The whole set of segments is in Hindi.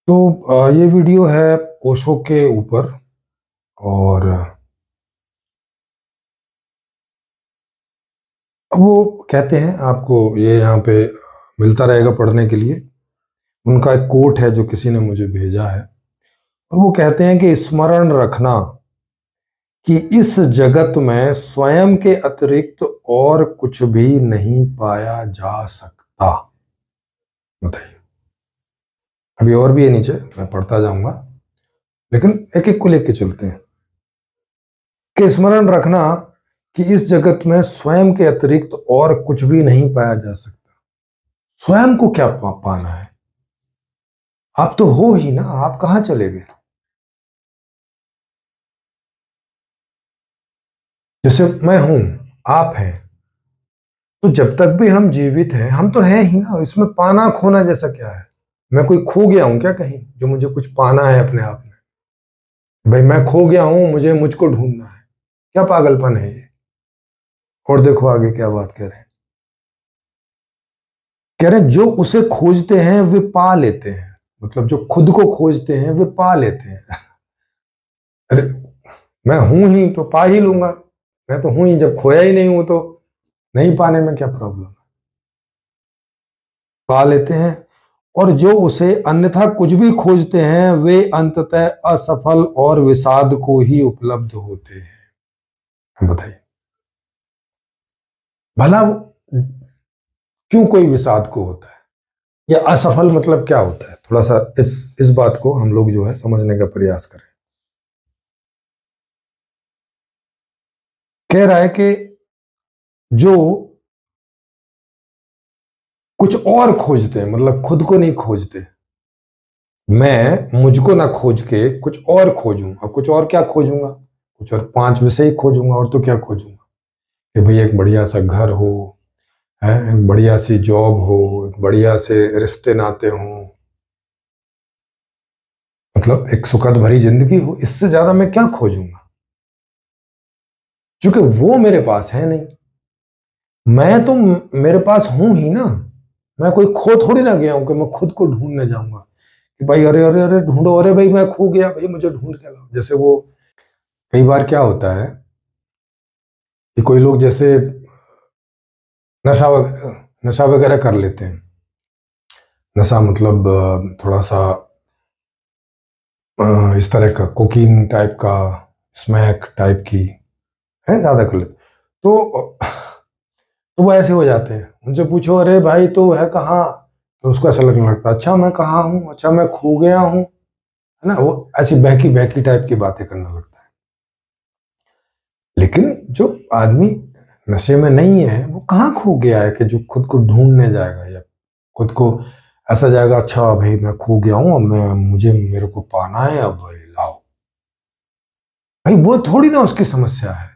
तो ये वीडियो है ओशो के ऊपर। और वो कहते हैं, आपको ये यहाँ पे मिलता रहेगा पढ़ने के लिए। उनका एक कोट है जो किसी ने मुझे भेजा है, और वो कहते हैं कि स्मरण रखना कि इस जगत में स्वयं के अतिरिक्त और कुछ भी नहीं पाया जा सकता। बताइए, अभी और भी है नीचे, मैं पढ़ता जाऊंगा, लेकिन एक एक को लेके चलते हैं। कि स्मरण रखना कि इस जगत में स्वयं के अतिरिक्त और कुछ भी नहीं पाया जा सकता। स्वयं को क्या पाना है? आप तो हो ही ना, आप कहां चले गए? जैसे मैं हूं, आप हैं, तो जब तक भी हम जीवित हैं हम तो हैं ही ना। इसमें पाना खोना जैसा क्या है? मैं कोई खो गया हूं क्या कहीं, जो मुझे कुछ पाना है अपने आप में? भाई मैं खो गया हूं, मुझे मुझको ढूंढना है। क्या पागलपन है ये? और देखो आगे क्या बात कह रहे हैं। कह रहे जो उसे खोजते हैं वे पा लेते हैं। मतलब जो खुद को खोजते हैं वे पा लेते हैं। अरे मैं हूं ही तो पा ही लूंगा। मैं तो हूं ही, जब खोया ही नहीं हूं तो नहीं पाने में क्या प्रॉब्लम है? पा लेते हैं। और जो उसे अन्यथा कुछ भी खोजते हैं वे अंततः असफल और विषाद को ही उपलब्ध होते हैं। बताइए, भला क्यों कोई विषाद को होता है, या असफल मतलब क्या होता है? थोड़ा सा इस बात को हम लोग जो है समझने का प्रयास करें। कह रहा है कि जो कुछ और खोजते हैं, मतलब खुद को नहीं खोजते। मैं मुझको ना खोज के कुछ और खोजूं। अब कुछ और क्या खोजूंगा? कुछ और 5 विषय ही खोजूंगा, और तो क्या खोजूंगा? कि भाई एक बढ़िया सा घर हो, है, एक बढ़िया सी जॉब हो, एक बढ़िया से रिश्ते नाते हों, मतलब एक सुखद भरी जिंदगी हो। इससे ज्यादा मैं क्या खोजूंगा? क्योंकि वो मेरे पास है नहीं। मैं तो मेरे पास हूं ही ना। मैं कोई खो थोड़ी ना गया हूं कि मैं खुद को ढूंढने जाऊंगा कि भाई अरे अरे अरे ढूंढो, अरे भाई मैं खो गया, भाई मुझे ढूंढ के लाओ। जैसे वो कई बार क्या होता है कि कोई लोग जैसे नशा वगैरह कर लेते हैं। नशा मतलब थोड़ा सा इस तरह का कोकीन टाइप का, स्मैक टाइप की, है, ज्यादा कर लेते तो वो ऐसे हो जाते हैं। उनसे पूछो अरे भाई तो है कहाँ, तो उसको ऐसा लगने लगता है अच्छा मैं कहाँ हूँ, अच्छा मैं खो गया हूँ, है ना। वो ऐसी बहकी बहकी टाइप की बातें करने लगता है। लेकिन जो आदमी नशे में नहीं है वो कहाँ खो गया है कि जो खुद को ढूंढने जाएगा, या खुद को ऐसा जाएगा अच्छा भाई मैं खो गया हूँ, अब मैं मुझे मेरे को पाना है, अब भाई लाओ। भाई वो थोड़ी ना उसकी समस्या है।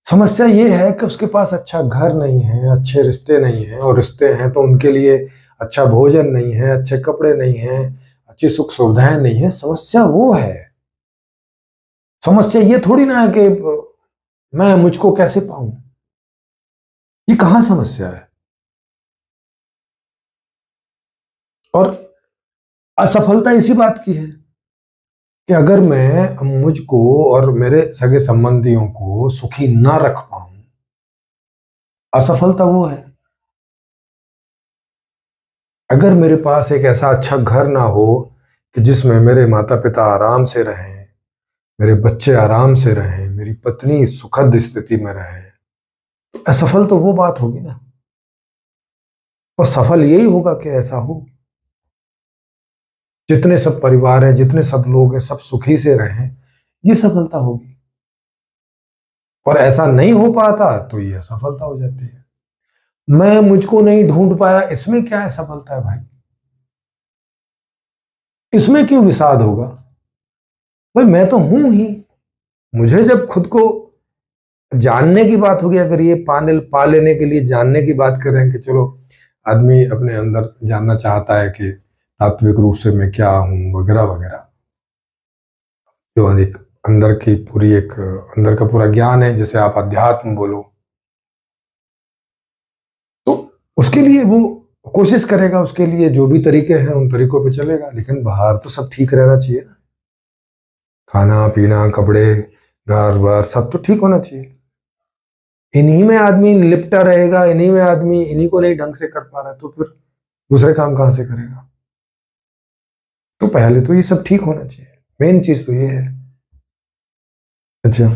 समस्या ये है कि उसके पास अच्छा घर नहीं है, अच्छे रिश्ते नहीं है, और रिश्ते हैं तो उनके लिए अच्छा भोजन नहीं है, अच्छे कपड़े नहीं है, अच्छी सुख सुविधाएं नहीं है। समस्या वो है। समस्या ये थोड़ी ना है कि मैं मुझको कैसे पाऊं। ये कहां समस्या है? और असफलता इसी बात की है कि अगर मैं मुझको और मेरे सगे संबंधियों को सुखी ना रख पाऊं, असफलता वो है। अगर मेरे पास एक ऐसा अच्छा घर ना हो कि जिसमें मेरे माता पिता आराम से रहें, मेरे बच्चे आराम से रहें, मेरी पत्नी सुखद स्थिति में रहे, तो असफल तो वो बात होगी ना। और सफल यही होगा कि ऐसा हो, जितने सब परिवार हैं, जितने सब लोग हैं, सब सुखी से रहें, ये सफलता होगी। और ऐसा नहीं हो पाता तो ये असफलता हो जाती है। मैं मुझको नहीं ढूंढ पाया, इसमें क्या है सफलता है भाई? इसमें क्यों विषाद होगा? भाई मैं तो हूं ही। मुझे जब खुद को जानने की बात होगी, अगर ये पाने पा लेने के लिए जानने की बात कर रहे हैं कि चलो आदमी अपने अंदर जानना चाहता है कि तात्विक रूप से मैं क्या हूं, वगैरह वगैरह, जो एक अंदर की पूरी एक अंदर का पूरा ज्ञान है, जैसे आप अध्यात्म बोलो, तो उसके लिए वो कोशिश करेगा उसके लिए, जो भी तरीके हैं उन तरीकों पे चलेगा, लेकिन बाहर तो सब ठीक रहना चाहिए ना। खाना पीना, कपड़े, घर बार सब तो ठीक होना चाहिए। इन्हीं में आदमी लिपटा रहेगा, इन्हीं में आदमी इन्हीं को नहीं ढंग से कर पा रहा है, तो फिर दूसरे काम कहां से करेगा? तो पहले तो ये सब ठीक होना चाहिए, मेन चीज तो ये है। अच्छा,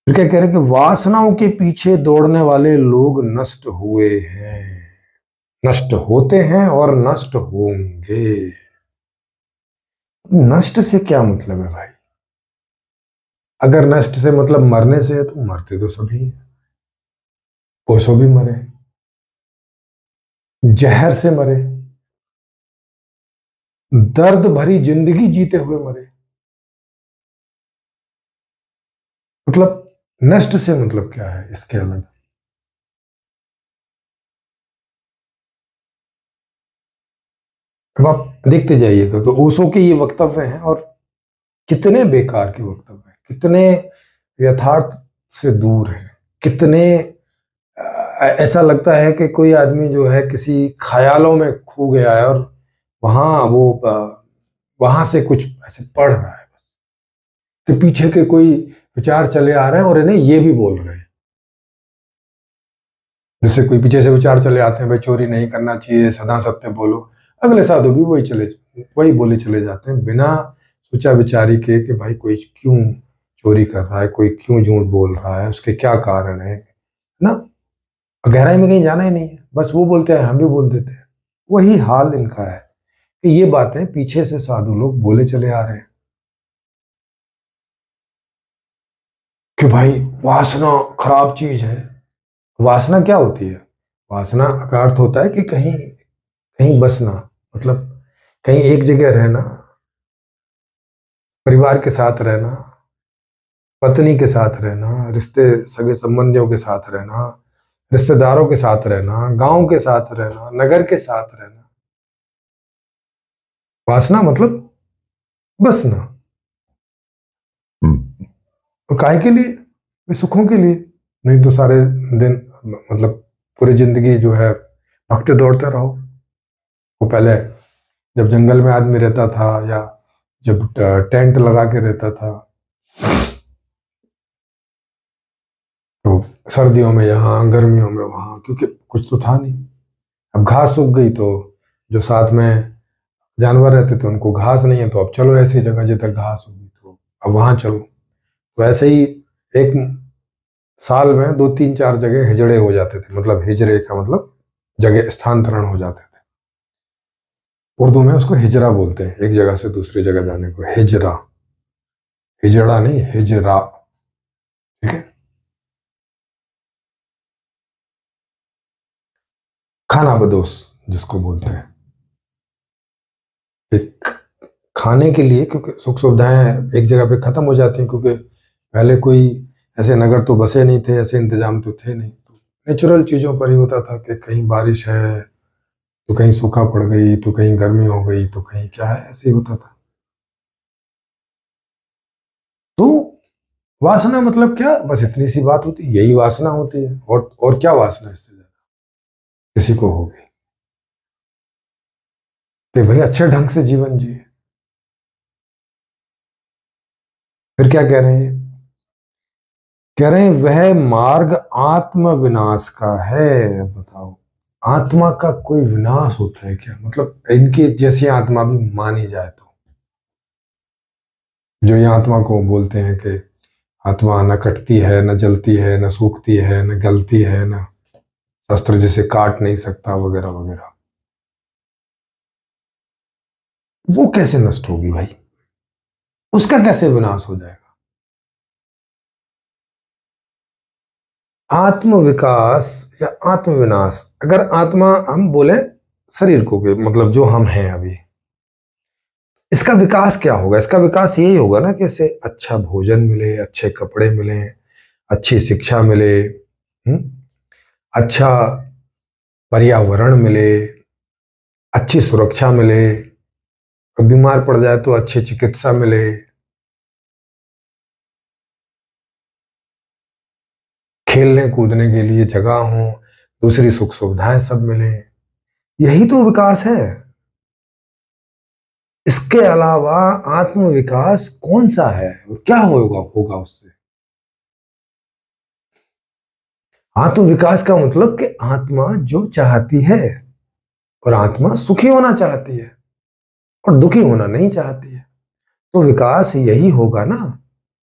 फिर क्या कह रहे हैं कि वासनाओं के पीछे दौड़ने वाले लोग नष्ट हुए हैं, नष्ट होते हैं और नष्ट होंगे। नष्ट से क्या मतलब है भाई? अगर नष्ट से मतलब मरने से है तो मरते तो सभी हैं, ओशो भी मरे, जहर से मरे, दर्द भरी जिंदगी जीते हुए मरे। मतलब नष्ट से मतलब क्या है इसके अलग? अब आप देखते जाइएगा कि ओशो के ये वक्तव्य हैं, और कितने बेकार के वक्तव्य हैं, कितने यथार्थ से दूर हैं, कितने ऐसा लगता है कि कोई आदमी जो है किसी ख्यालों में खो गया है और वहां वो वहां से कुछ ऐसे पढ़ रहा है बस, कि पीछे के कोई विचार चले आ रहे हैं और इन्हें ये भी बोल रहे हैं। जैसे कोई पीछे से विचार चले आते हैं, भाई चोरी नहीं करना चाहिए, सदा सत्य बोलो, अगले साधु भी वही बोले चले जाते हैं, बिना सोचा विचारी के कि भाई कोई क्यों चोरी कर रहा है, कोई क्यों झूठ बोल रहा है, उसके क्या कारण है ना। गहराई में कहीं जाना ही नहीं है, बस वो बोलते हैं, हम भी बोल देते हैं। वही हाल इनका है कि ये बातें पीछे से साधु लोग बोले चले आ रहे हैं कि भाई वासना खराब चीज है। वासना क्या होती है? वासना का अर्थ होता है कि कहीं कहीं बसना, मतलब कहीं एक जगह रहना, परिवार के साथ रहना, पत्नी के साथ रहना, रिश्ते सगे संबंधियों के साथ रहना, रिश्तेदारों के साथ रहना, गांव के साथ रहना, नगर के साथ रहना। वासना मतलब बसना। और काहे के लिए? ये सुखों के लिए। नहीं तो सारे दिन, मतलब पूरी जिंदगी जो है भगते दौड़ते रहो। वो पहले जब जंगल में आदमी रहता था, या जब टेंट लगा के रहता था, तो सर्दियों में यहाँ, गर्मियों में वहां, क्योंकि कुछ तो था नहीं। अब घास सूख गई तो जो साथ में जानवर रहते थे उनको घास नहीं है, तो अब चलो ऐसी जगह जिधर घास होगी तो अब वहां चलो। तो ऐसे ही एक साल में 2 3 4 जगह हिजड़े हो जाते थे, मतलब हिजड़े का मतलब जगह स्थानांतरण हो जाते थे। उर्दू में उसको हिजरा बोलते हैं, एक जगह से दूसरी जगह जाने को हिजरा, हिजड़ा नहीं, हिजरा। ठीक है। खाना बदोश जिसको बोलते हैं, एक खाने के लिए, क्योंकि सुख सुविधाएं एक जगह पे खत्म हो जाती हैं, क्योंकि पहले कोई ऐसे नगर तो बसे नहीं थे, ऐसे इंतजाम तो थे नहीं, तो नेचुरल चीजों पर ही होता था कि कहीं बारिश है तो कहीं सूखा पड़ गई, तो कहीं गर्मी हो गई, तो कहीं क्या है, ऐसे ही होता था। तो वासना मतलब क्या? बस इतनी सी बात होती है, यही वासना होती है। और क्या वासना इससे ज्यादा किसी को होगी कि भाई अच्छे ढंग से जीवन जिए? फिर क्या कह रहे हैं? कह रहे हैं वह मार्ग आत्म विनाश का है। बताओ, आत्मा का कोई विनाश होता है क्या? मतलब इनकी जैसी आत्मा भी मानी जाए तो, जो ये आत्मा को बोलते हैं कि आत्मा न कटती है, न जलती है, न सूखती है, न गलती है, न शस्त्र जिसे काट नहीं सकता, वगैरह वगैरह, वो कैसे नष्ट होगी भाई? उसका कैसे विनाश हो जाएगा? आत्म विकास या आत्म विनाश, अगर आत्मा हम बोले शरीर को के मतलब जो हम हैं अभी, इसका विकास क्या होगा? इसका विकास यही होगा ना कि इसे अच्छा भोजन मिले, अच्छे कपड़े मिले, अच्छी शिक्षा मिले, अच्छा पर्यावरण मिले, अच्छी सुरक्षा मिले, बीमार पड़ जाए तो अच्छी चिकित्सा मिले, खेलने कूदने के लिए जगह हो, दूसरी सुख सुविधाएं सब मिले, यही तो विकास है। इसके अलावा आत्म विकास कौन सा है और क्या होगा उससे? आत्म विकास का मतलब कि आत्मा जो चाहती है, और आत्मा सुखी होना चाहती है और दुखी होना नहीं चाहती है, तो विकास यही होगा ना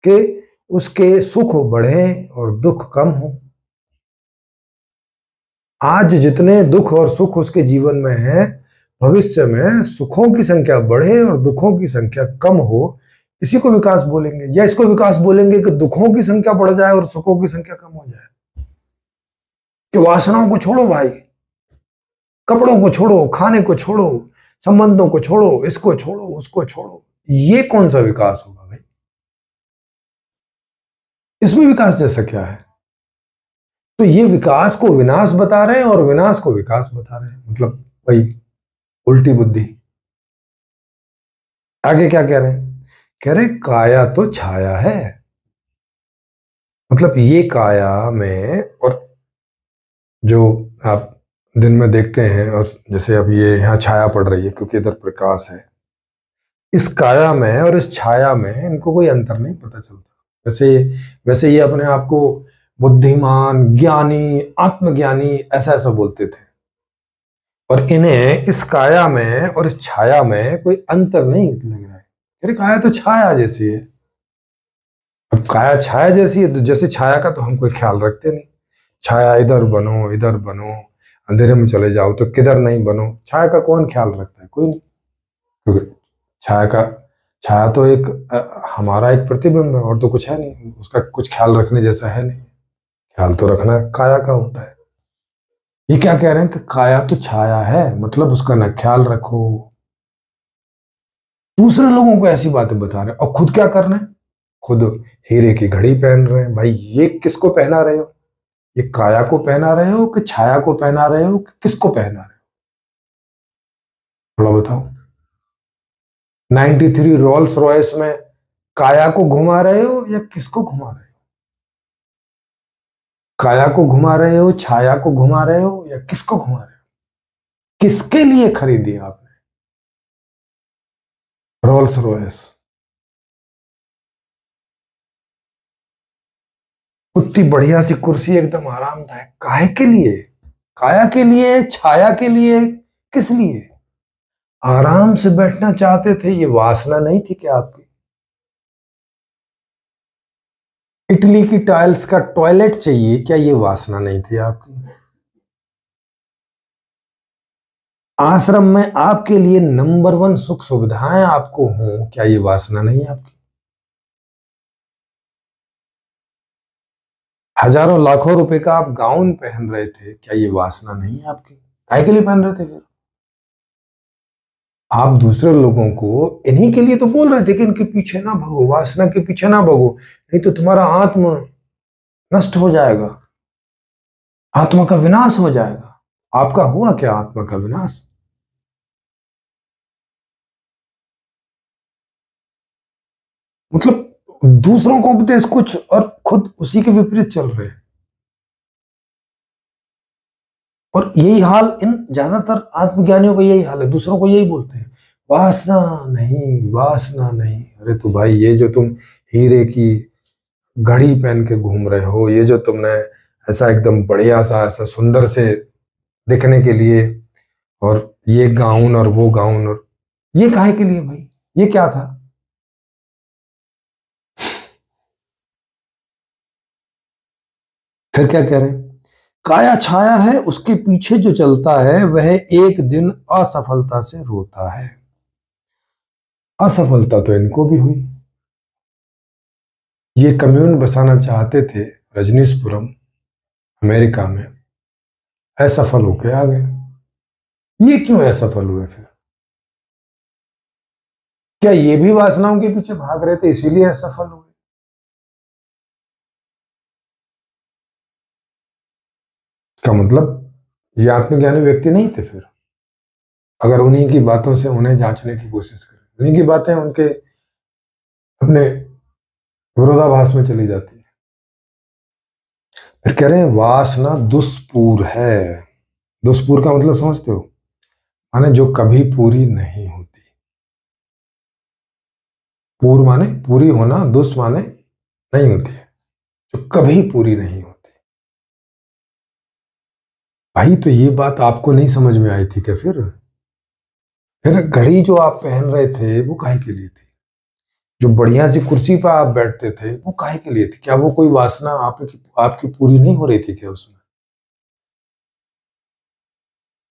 कि उसके सुख बढ़े और दुख कम हो। आज जितने दुख और सुख उसके जीवन में है, भविष्य में सुखों की संख्या बढ़े और दुखों की संख्या कम हो, इसी को विकास बोलेंगे। या इसको विकास बोलेंगे कि दुखों की संख्या बढ़ जाए और सुखों की संख्या कम हो जाए। कि वासनाओं को छोड़ो भाई, कपड़ों को छोड़ो, खाने को छोड़ो, संबंधों को छोड़ो, इसको छोड़ो, उसको छोड़ो, ये कौन सा विकास होगा भाई? इसमें विकास जैसा क्या है? तो ये विकास को विनाश बता रहे हैं और विनाश को विकास बता रहे हैं, मतलब भाई उल्टी बुद्धि। आगे क्या कह रहे हैं? कह रहे काया तो छाया है, मतलब ये काया में, और जो आप दिन में देखते हैं, और जैसे अब ये यहाँ छाया पड़ रही है क्योंकि इधर प्रकाश है, इस काया में और इस छाया में इनको कोई अंतर नहीं पता चलता। वैसे ये अपने आप को बुद्धिमान, ज्ञानी, आत्मज्ञानी ऐसा ऐसा बोलते थे, और इन्हें इस काया में और इस छाया में कोई अंतर नहीं लग रहा है। अरे काया तो छाया जैसी है। अब काया छाया जैसी है तो जैसे छाया का तो हम कोई ख्याल रखते नहीं। छाया इधर बनो, इधर बनो, अंधेरे में चले जाओ तो किधर नहीं बनो, छाया का कौन ख्याल रखता है? कोई नहीं। क्योंकि छाया तो एक हमारा एक प्रतिबिंब है और तो कुछ है नहीं, उसका कुछ ख्याल रखने जैसा है नहीं। ख्याल तो रखना काया का होता है। ये क्या कह रहे हैं कि काया तो छाया है, मतलब उसका ना ख्याल रखो। दूसरे लोगों को ऐसी बातें बता रहे हैं और खुद क्या कर रहे हैं? खुद हीरे की घड़ी पहन रहे हैं। भाई ये किसको पहना रहे हो? ये काया को पहना रहे हो कि छाया को पहना रहे हो कि किसको पहना रहे हो? थोड़ा बताओ। 93 रोल्स रॉयस में काया को घुमा रहे हो या किसको घुमा रहे हो? काया को घुमा रहे हो, छाया को घुमा रहे हो या किसको घुमा रहे हो? किसके लिए खरीदी आपने रोल्स रॉयस? उतनी बढ़िया सी कुर्सी, एकदम आरामदायक, काहे के लिए? काया के लिए, छाया के लिए, किस लिए? आराम से बैठना चाहते थे, ये वासना नहीं थी क्या आपकी? इटली की टाइल्स का टॉयलेट चाहिए, क्या ये वासना नहीं थी आपकी? आश्रम में आपके लिए नंबर 1 सुख सुविधाएं आपको हों, क्या ये वासना नहीं है आपकी? हजारों लाखों रुपए का आप गाउन पहन रहे थे, क्या ये वासना नहीं है आपकी? काहे के लिए पहन रहे थे फिर? आप दूसरे लोगों को इन्हीं के लिए तो बोल रहे थे कि इनके पीछे ना भगो, वासना के पीछे ना भगो, नहीं तो तुम्हारा आत्मा नष्ट हो जाएगा, आत्मा का विनाश हो जाएगा। आपका हुआ क्या आत्मा का विनाश? मतलब दूसरों को उपदेश कुछ और खुद उसी के विपरीत चल रहे हैं। और यही हाल इन ज्यादातर आत्मज्ञानियों का, यही हाल है, दूसरों को यही बोलते हैं वासना नहीं, वासना नहीं। अरे तो भाई ये जो तुम हीरे की घड़ी पहन के घूम रहे हो, ये जो तुमने ऐसा एकदम बढ़िया सा ऐसा सुंदर से दिखने के लिए, और ये गाउन और वो गाउन, और ये काहे के लिए भाई? ये क्या था? फिर क्या कह रहे हैं? काया छाया है, उसके पीछे जो चलता है वह एक दिन असफलता से रोता है। असफलता तो इनको भी हुई। ये कम्यून बसाना चाहते थे रजनीशपुरम अमेरिका में, असफल होके आ गए। ये क्यों असफल हुए फिर? क्या ये भी वासनाओं के पीछे भाग रहे थे इसीलिए असफल हुए? का मतलब ये आत्मज्ञानी व्यक्ति नहीं थे फिर, अगर उन्हीं की बातों से उन्हें जांचने की कोशिश करें। उन्हीं की बातें उनके अपने विरोधाभास में चली जाती है। फिर कह रहे हैं वासना दुष्पूर है। दुष्पूर का मतलब समझते हो? माने जो कभी पूरी नहीं होती। पूर माने पूरी होना, दुष् माने नहीं होती है, जो कभी पूरी नहीं होती। भाई तो ये बात आपको नहीं समझ में आई थी क्या? फिर घड़ी जो आप पहन रहे थे वो काहे के लिए थी? जो बढ़िया सी कुर्सी पर आप बैठते थे वो काहे के लिए थी? क्या वो कोई वासना आपकी पूरी नहीं हो रही थी क्या उसमें?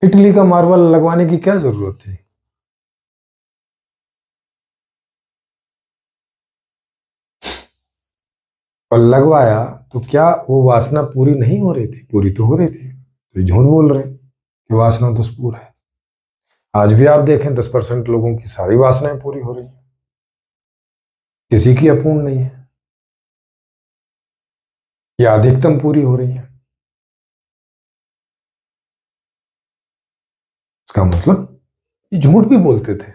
इटली का मार्बल लगवाने की क्या जरूरत थी? और लगवाया तो क्या वो वासना पूरी नहीं हो रही थी? पूरी तो हो रही थी। तो ये झूठ बोल रहे हैं कि वासना दुष्पूर है। आज भी आप देखें 10% लोगों की सारी वासनाएं पूरी हो रही हैं, किसी की अपूर्ण नहीं है या अधिकतम पूरी हो रही है। इसका मतलब ये झूठ भी बोलते थे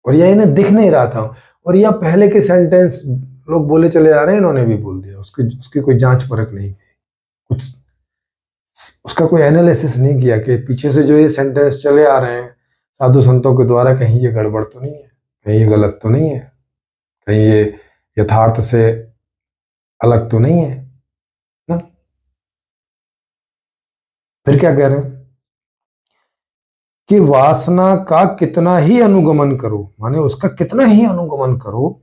और यह इन्हें दिख नहीं रहा था। और यह पहले के सेंटेंस लोग बोले चले आ रहे हैं, इन्होंने भी बोल दिया, उसकी उसकी कोई जांच परख नहीं की, कुछ उसका कोई एनालिसिस नहीं किया कि पीछे से जो ये सेंटेंस चले आ रहे हैं साधु संतों के द्वारा, कहीं ये गड़बड़ तो नहीं है, कहीं ये गलत तो नहीं है, कहीं ये यथार्थ से अलग तो नहीं है ना। फिर क्या कह रहे हैं कि वासना का कितना ही अनुगमन करो, माने उसका कितना ही अनुगमन करो,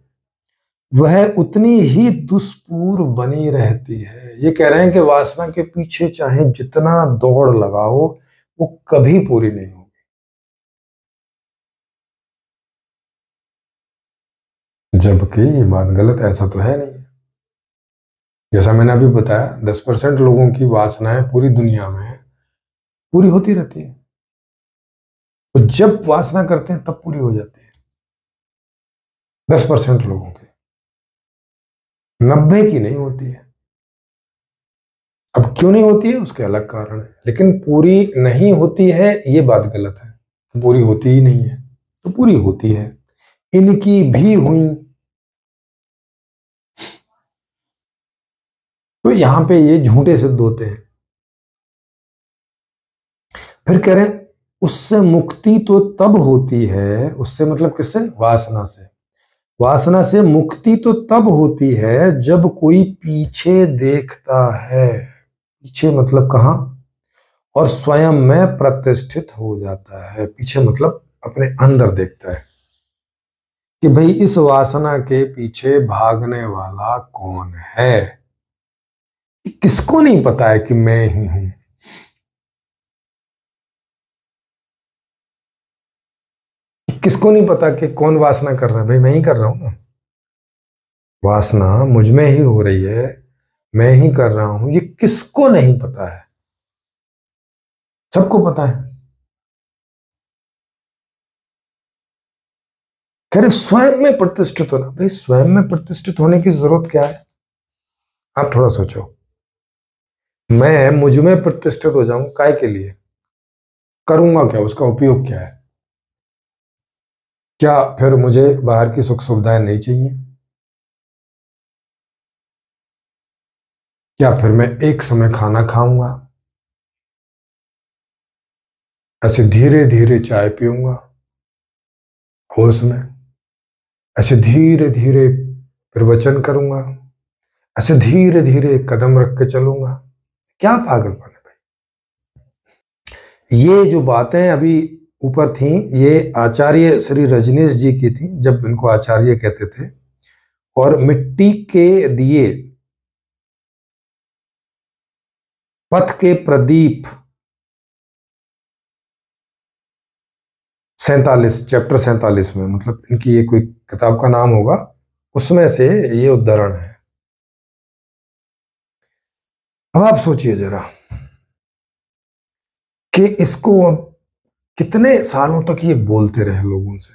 वह उतनी ही दुष्पूर बनी रहती है। ये कह रहे हैं कि वासना के पीछे चाहे जितना दौड़ लगाओ वो कभी पूरी नहीं होगी। जबकि ये बात गलत, ऐसा तो है नहीं। जैसा मैंने अभी बताया 10% लोगों की वासनाएं पूरी दुनिया में पूरी होती रहती है। तो जब वासना करते हैं तब पूरी हो जाती है 10% लोगों की, 90 की नहीं होती है। अब क्यों नहीं होती है उसके अलग कारण है, लेकिन पूरी नहीं होती है ये बात गलत है। पूरी होती ही नहीं है तो पूरी होती है। इनकी भी हुई। तो यहां पे ये झूठे सिद्ध होते हैं। फिर कह रहे हैं उससे मुक्ति तो तब होती है, उससे मतलब किससे? वासना से। वासना से मुक्ति तो तब होती है जब कोई पीछे देखता है। पीछे मतलब कहां? और स्वयं में प्रतिष्ठित हो जाता है। पीछे मतलब अपने अंदर देखता है कि भाई इस वासना के पीछे भागने वाला कौन है। किसको नहीं पता है कि मैं ही हूं? किसको नहीं पता कि कौन वासना कर रहा है? भाई मैं ही कर रहा हूं ना। वासना मुझ में ही हो रही है, मैं ही कर रहा हूं। ये किसको नहीं पता है? सबको पता है। कह रहे स्वयं में प्रतिष्ठित होना। भाई स्वयं में प्रतिष्ठित होने की जरूरत क्या है? आप थोड़ा सोचो। मैं मुझ में प्रतिष्ठित हो जाऊं काय के लिए? करूंगा क्या? उसका उपयोग क्या है? क्या फिर मुझे बाहर की सुख सुविधाएं नहीं चाहिए? क्या फिर मैं एक समय खाना खाऊंगा, ऐसे धीरे धीरे चाय पीऊंगा होश में, ऐसे धीरे धीरे प्रवचन करूंगा, ऐसे धीरे धीरे कदम रख के चलूंगा? क्या पागलपन है भाई। ये जो बातें अभी ऊपर थी ये आचार्य श्री रजनीश जी की थी, जब इनको आचार्य कहते थे। और मिट्टी के दिए, पथ के प्रदीप, 47 चैप्टर 47 में, मतलब इनकी ये कोई किताब का नाम होगा, उसमें से ये उद्धरण है। अब आप सोचिए जरा कि इसको कितने सालों तक ये बोलते रहे लोगों से,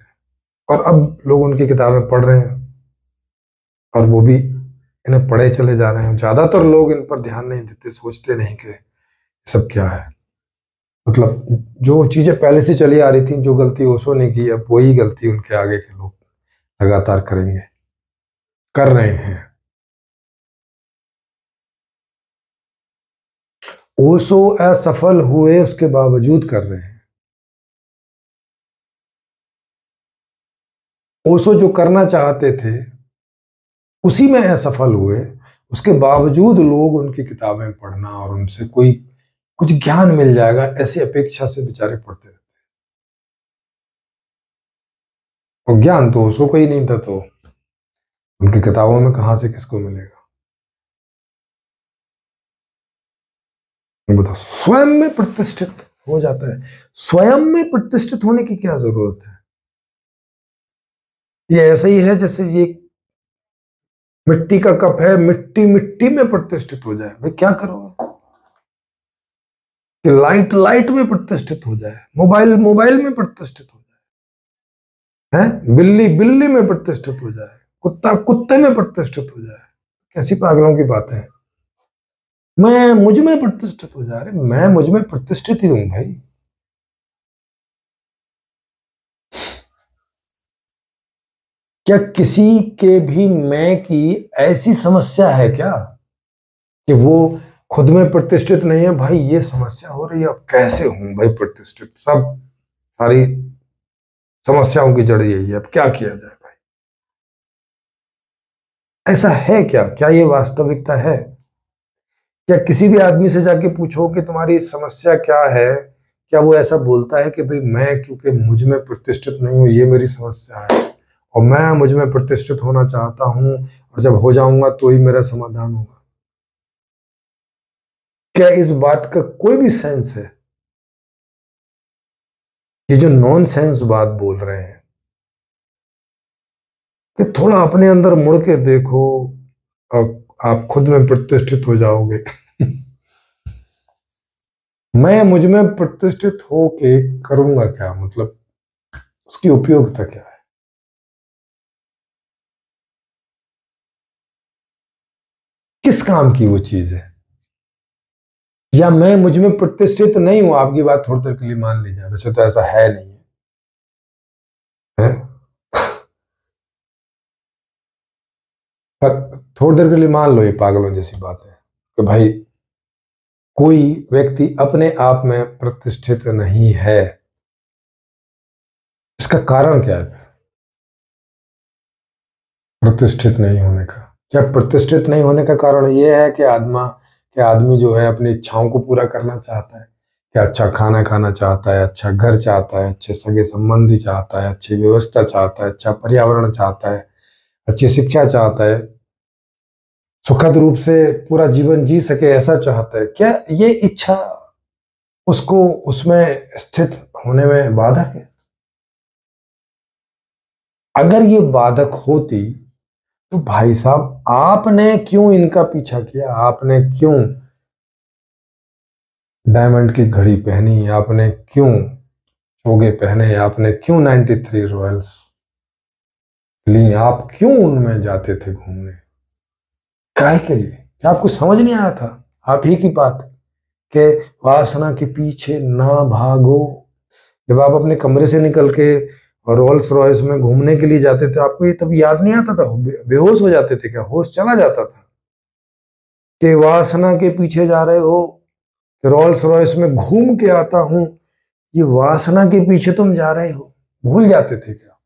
और अब लोग उनकी किताबें पढ़ रहे हैं और वो भी इन्हें पढ़े चले जा रहे हैं। ज्यादातर लोग इन पर ध्यान नहीं देते, सोचते नहीं कि ये सब क्या है। मतलब जो चीजें पहले से चली आ रही थी, जो गलती ओशो ने की, अब वही गलती उनके आगे के लोग लगातार करेंगे, कर रहे हैं। ओशो असफल हुए उसके बावजूद कर रहे हैं। ओशो जो करना चाहते थे उसी में असफल हुए, उसके बावजूद लोग उनकी किताबें पढ़ना और उनसे कोई कुछ ज्ञान मिल जाएगा ऐसी अपेक्षा से बेचारे पढ़ते रहते। और ज्ञान तो उसको कोई नहीं था, तो उनकी किताबों में कहां से किसको मिलेगा? बताओ, स्वयं में प्रतिष्ठित हो जाता है। स्वयं में प्रतिष्ठित होने की क्या जरूरत है? ये ऐसा ही है जैसे ये मिट्टी का कप है, मिट्टी मिट्टी में प्रतिष्ठित हो जाए, भाई क्या करोगे? कि लाइट लाइट में प्रतिष्ठित हो जाए, मोबाइल मोबाइल में प्रतिष्ठित हो जाए, है बिल्ली बिल्ली में प्रतिष्ठित हो जाए, कुत्ता कुत्ते में प्रतिष्ठित हो जाए। कैसी पागलों की बातें हैं। मैं मुझ में प्रतिष्ठित हो जा रहे, मैं मुझ में प्रतिष्ठित ही हूं भाई। क्या किसी के भी मैं की ऐसी समस्या है क्या कि वो खुद में प्रतिष्ठित नहीं है? भाई ये समस्या हो रही है, अब कैसे हूं भाई प्रतिष्ठित? सब सारी समस्याओं की जड़ यही है, अब क्या किया जाए भाई? ऐसा है क्या? क्या ये वास्तविकता है? क्या किसी भी आदमी से जाके पूछो कि तुम्हारी समस्या क्या है, क्या वो ऐसा बोलता है कि भाई मैं क्योंकि मुझ में प्रतिष्ठित नहीं हूं ये मेरी समस्या है, और मैं मुझ में प्रतिष्ठित होना चाहता हूं, और जब हो जाऊंगा तो ही मेरा समाधान होगा? क्या इस बात का कोई भी सेंस है? ये जो नॉन सेंस बात बोल रहे हैं कि थोड़ा अपने अंदर मुड़ के देखो और आप खुद में प्रतिष्ठित हो जाओगे। मैं मुझ में प्रतिष्ठित होके करूंगा क्या? मतलब उसकी उपयोगिता क्या है? किस काम की वो चीज है? या मैं मुझ में प्रतिष्ठित नहीं हूं, आपकी बात थोड़ी देर के लिए मान ली जाए, वैसे तो ऐसा है नहीं है, है? पर थोड़ी देर के लिए मान लो ये पागलों जैसी बात है कि भाई कोई व्यक्ति अपने आप में प्रतिष्ठित नहीं है। इसका कारण क्या है प्रतिष्ठित नहीं होने का? क्या प्रतिष्ठित नहीं होने का कारण यह है कि आदमी जो है अपनी इच्छाओं को पूरा करना चाहता है? कि अच्छा खाना खाना चाहता है, अच्छा घर चाहता है, अच्छे सगे संबंधी चाहता है, अच्छी व्यवस्था चाहता है, अच्छा पर्यावरण चाहता है, अच्छी शिक्षा चाहता है, सुखद रूप से पूरा जीवन जी सके ऐसा चाहता है? क्या ये इच्छा उसको उसमें स्थित होने में बाधक है? अगर ये बाधक होती तो भाई साहब आपने क्यों इनका पीछा किया? आपने क्यों डायमंड की घड़ी पहनी? आपने क्यों चोगे पहने? आपने क्यों 93 रॉयल्स ली? आप क्यों उनमें जाते थे घूमने? काहे के लिए? क्या आपको समझ नहीं आया था आप ही की बात के वासना के पीछे ना भागो? जब आप अपने कमरे से निकल के रोल्स रॉयस में घूमने के लिए जाते थे, आपको ये तब याद नहीं आता था? बेहोश हो जाते थे क्या? होश चला जाता था कि वासना के पीछे जा रहे हो, रोल्स रॉयस में घूम के आता हूं, ये वासना के पीछे तुम जा रहे हो? भूल जाते थे क्या?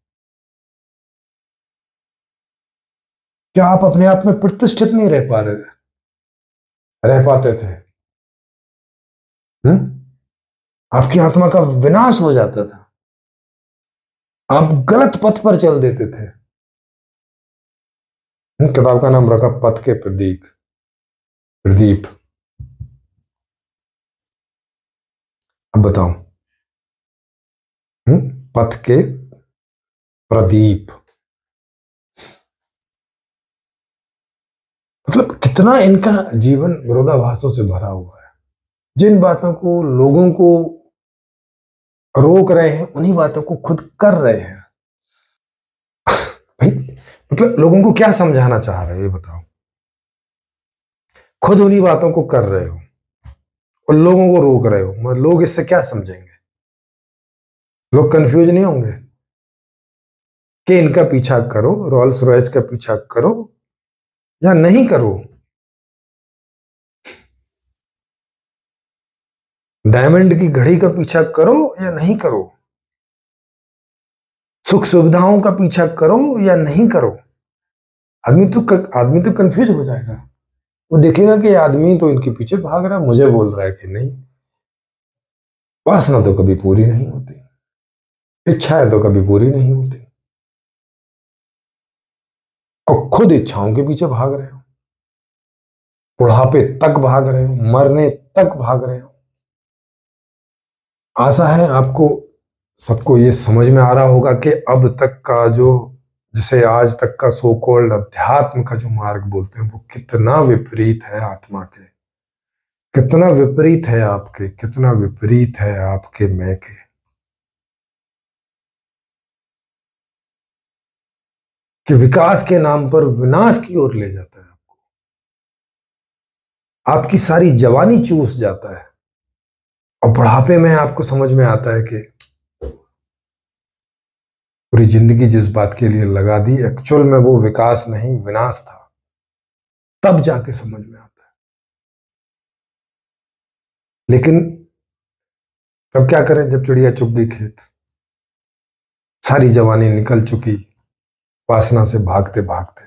क्या आप अपने आप में प्रतिष्ठित नहीं रह पा रहे थे? रह पाते थे? हम्म? आपकी आत्मा का विनाश हो जाता था, आप गलत पथ पर चल देते थे। किताब का नाम रखा पथ के प्रदीप। प्रदीप। अब बताओ। पथ के प्रदीप मतलब कितना इनका जीवन विरोधाभासों से भरा हुआ है। जिन बातों को लोगों को रोक रहे हैं उन्हीं बातों को खुद कर रहे हैं। भाई मतलब लोगों को क्या समझाना चाह रहे हो ये बताओ? खुद उन्हीं बातों को कर रहे हो और लोगों को रोक रहे हो, मतलब लोग इससे क्या समझेंगे? लोग कंफ्यूज नहीं होंगे कि इनका पीछा करो, रॉल्स रॉयस का पीछा करो या नहीं करो? डायमंड की घड़ी का पीछा करो या नहीं करो, सुख सुविधाओं का पीछा करो या नहीं करो। आदमी तो कंफ्यूज हो जाएगा। वो देखेगा कि आदमी तो इनके पीछे भाग रहा है, मुझे बोल रहा है कि नहीं। वासना तो कभी पूरी नहीं होती, इच्छाएं तो कभी पूरी नहीं होती, और खुद इच्छाओं के पीछे भाग रहे हो, बुढ़ापे तक भाग रहे हो, मरने तक भाग रहे हो। आशा है आपको सबको ये समझ में आ रहा होगा कि अब तक का जो, जिसे आज तक का सो कॉल्ड अध्यात्म का जो मार्ग बोलते हैं, वो कितना विपरीत है आत्मा के, कितना विपरीत है आपके, कितना विपरीत है आपके मैं के। कि विकास के नाम पर विनाश की ओर ले जाता है आपको, आपकी सारी जवानी चूस जाता है, और बुढ़ापे में आपको समझ में आता है कि पूरी जिंदगी जिस बात के लिए लगा दी, एक्चुअल में वो विकास नहीं विनाश था। तब जाके समझ में आता है। लेकिन अब क्या करें, जब चिड़िया चुग गई खेत, सारी जवानी निकल चुकी वासना से भागते भागते,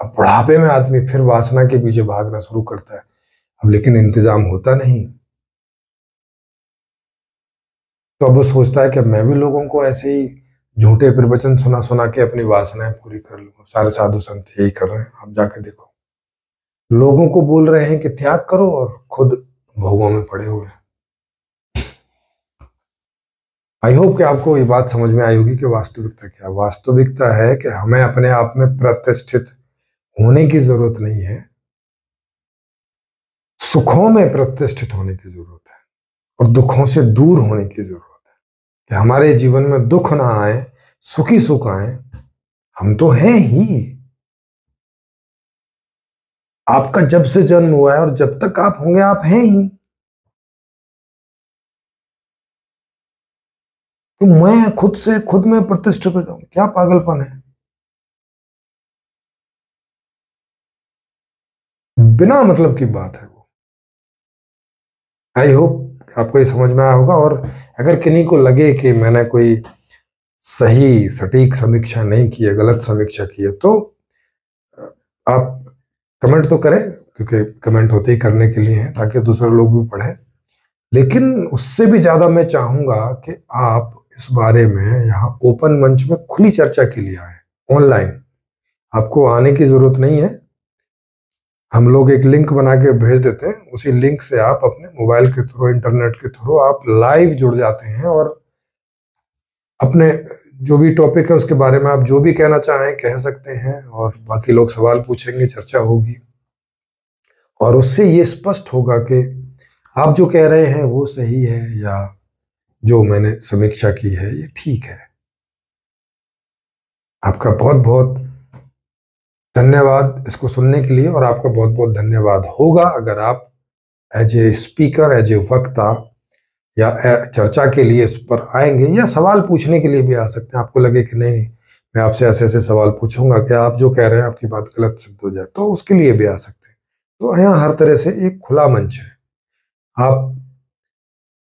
अब बुढ़ापे में आदमी फिर वासना के पीछे भागना शुरू करता है। अब लेकिन इंतजाम होता नहीं, तो अब वो सोचता है कि मैं भी लोगों को ऐसे ही झूठे प्रवचन सुना सुना के अपनी वासनाएं पूरी कर लूंगा। सारे साधु संत यही कर रहे हैं, आप जाके देखो, लोगों को बोल रहे हैं कि त्याग करो और खुद भोगों में पड़े हुए हैं। आई होप कि आपको ये बात समझ में आई होगी कि वास्तविकता क्या है। वास्तविकता है कि हमें अपने आप में प्रतिष्ठित होने की जरूरत नहीं है, सुखों में प्रतिष्ठित होने की जरूरत है, और दुखों से दूर होने की जरूरत है। कि हमारे जीवन में दुख ना आए, सुखी सुख आए। हम तो हैं ही, आपका जब से जन्म हुआ है और जब तक आप होंगे आप हैं ही। तो मैं खुद से खुद में प्रतिष्ठित हो जाऊं, क्या पागलपन है। बिना मतलब की बात है वो। आई होप आपको ये समझ में आया होगा। और अगर किन्हीं को लगे कि मैंने कोई सही सटीक समीक्षा नहीं की है, गलत समीक्षा की है, तो आप कमेंट तो करें, क्योंकि कमेंट होते ही करने के लिए हैं ताकि दूसरे लोग भी पढ़ें। लेकिन उससे भी ज्यादा मैं चाहूंगा कि आप इस बारे में यहाँ ओपन मंच में खुली चर्चा के लिए आए। ऑनलाइन आपको आने की जरूरत नहीं है, हम लोग एक लिंक बना के भेज देते हैं, उसी लिंक से आप अपने मोबाइल के थ्रू, इंटरनेट के थ्रू आप लाइव जुड़ जाते हैं, और अपने जो भी टॉपिक है उसके बारे में आप जो भी कहना चाहें कह सकते हैं, और बाकी लोग सवाल पूछेंगे, चर्चा होगी, और उससे ये स्पष्ट होगा कि आप जो कह रहे हैं वो सही है या जो मैंने समीक्षा की है ये ठीक है। आपका बहुत बहुत धन्यवाद इसको सुनने के लिए, और आपका बहुत बहुत धन्यवाद होगा अगर आप as a speaker, as a वक्ता या चर्चा के लिए इस पर आएंगे, या सवाल पूछने के लिए भी आ सकते हैं। आपको लगे कि नहीं मैं आपसे ऐसे ऐसे सवाल पूछूंगा कि आप जो कह रहे हैं आपकी बात गलत सिद्ध हो जाए, तो उसके लिए भी आ सकते हैं। तो यहाँ हर तरह से एक खुला मंच है। आप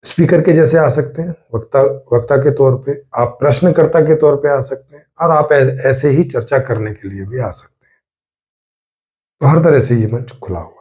स्पीकर के जैसे आ सकते हैं, वक्ता के तौर पे, आप प्रश्नकर्ता के तौर पे आ सकते हैं, और आप ऐसे ही चर्चा करने के लिए भी आ सकते हैं। तो हर तरह से ये मंच खुला हो।